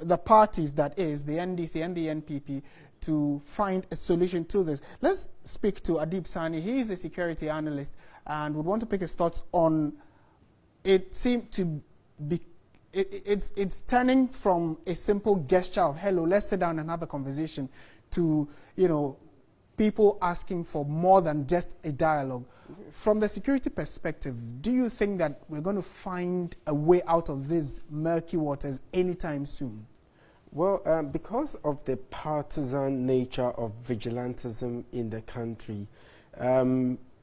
the parties, that is, the NDC and the NPP, to find a solution to this. Let's speak to Adib Saani. He is a security analyst and would want to pick his thoughts on it. Seemed to be it's turning from a simple gesture of hello, let's sit down and have a conversation, to, you know, people asking for more than just a dialogue. From the security perspective, do you think that we're going to find a way out of these murky waters anytime soon? Well, because of the partisan nature of vigilantism in the country,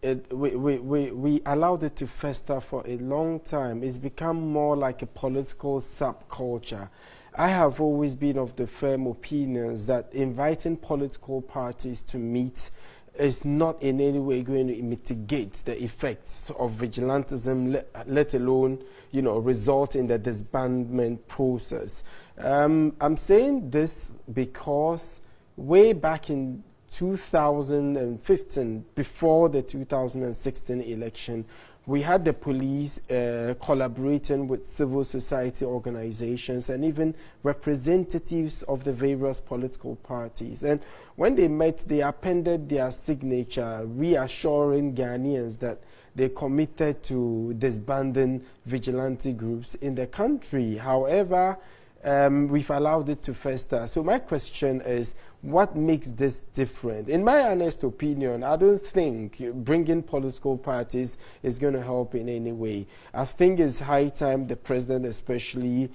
we allowed it to fester for a long time. It's become more like a political subculture. I have always been of the firm opinions that inviting political parties to meet is not in any way going to mitigate the effects of vigilantism, let alone, you know, result in the disbandment process. I'm saying this because way back in 2015, before the 2016 election, we had the police collaborating with civil society organizations and even representatives of the various political parties. And when they met, they appended their signature, reassuring Ghanaians that they committed to disbanding vigilante groups in the country. However, we've allowed it to fester. So my question is, what makes this different? In my honest opinion, I don't think bringing political parties is going to help in any way. I think it's high time the president especially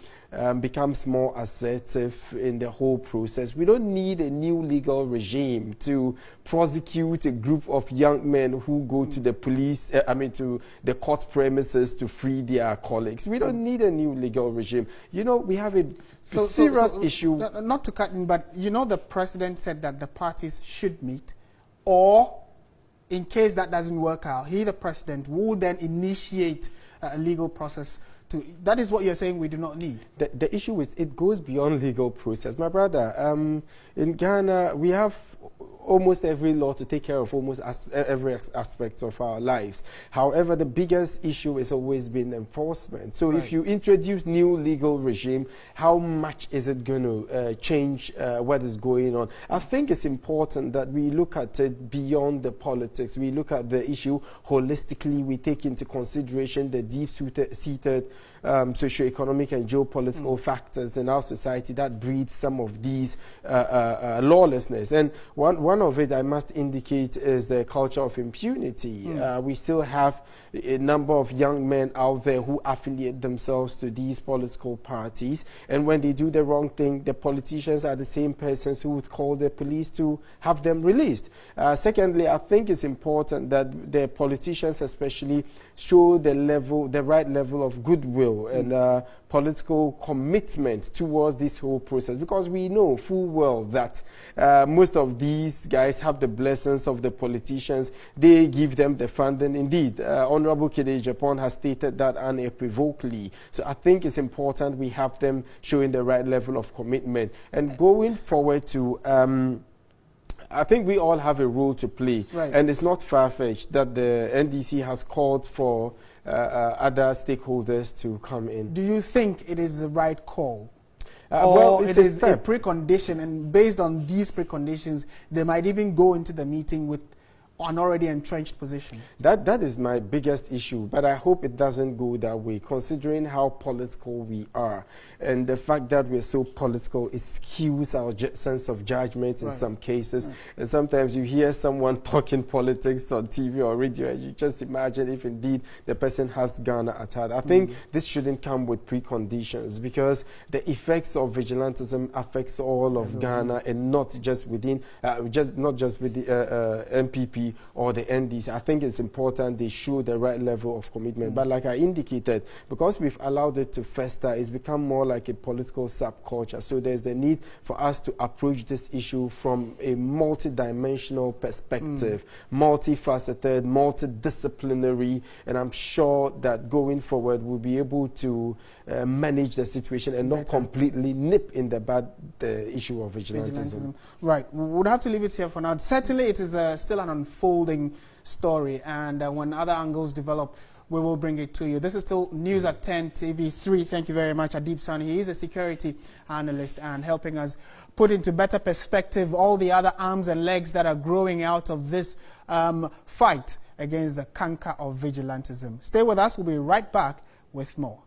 becomes more assertive in the whole process. We don't need a new legal regime to prosecute a group of young men who go to the police, to the court premises to free their colleagues. We don't need a new legal regime. You know, we have a serious issue. Not to cut in, but you know, the president said that the parties should meet, or in case that doesn't work out, he, the president, will then initiate a legal process. That is what you're saying we do not need. The issue is it goes beyond legal process. My brother, in Ghana, we have almost every law to take care of almost every aspect of our lives. However, the biggest issue has always been enforcement. So if you introduce new legal regime, how much is it going to change what is going on? I think it's important that we look at it beyond the politics. We look at the issue holistically. We take into consideration the deep-seated socio-economic and geopolitical factors in our society that breed some of these lawlessness. And one of it, I must indicate, is the culture of impunity. We still have a number of young men out there who affiliate themselves to these political parties, and when they do the wrong thing, the politicians are the same persons who would call the police to have them released. Secondly, I think it's important that the politicians especially show the right level of goodwill and political commitment towards this whole process, because we know full well that most of these guys have the blessings of the politicians. They give them the funding. Indeed, Honorable Kede Japan has stated that unequivocally. So I think it's important we have them showing the right level of commitment. And going forward to I think we all have a role to play, and it's not far-fetched that the NDC has called for other stakeholders to come in. Do you think it is the right call? Well, it is a precondition, and based on these preconditions, they might even go into the meeting with an already entrenched position? That is my biggest issue, but I hope it doesn't go that way, considering how political we are. And the fact that we're so political, it skews our sense of judgment in some cases. And sometimes you hear someone talking politics on TV or radio, and you just imagine if indeed the person has Ghana at heart. I think this shouldn't come with preconditions, because the effects of vigilantism affects all of Ghana, and not just within, not just with the MPP or the NDC. I think it's important they show the right level of commitment. But like I indicated, because we've allowed it to fester, it's become more like a political subculture. So there's the need for us to approach this issue from a multidimensional perspective, multifaceted, multidisciplinary, and I'm sure that going forward we'll be able to manage the situation and not completely nip in the bud the issue of vigilantism. Right. We would have to leave it here for now. Certainly it is still an unfolding story, and when other angles develop, we will bring it to you. This is still News at 10 TV3. Thank you very much, Adib Saani. He is a security analyst and helping us put into better perspective all the other arms and legs that are growing out of this fight against the canker of vigilantism. Stay with us. We'll be right back with more.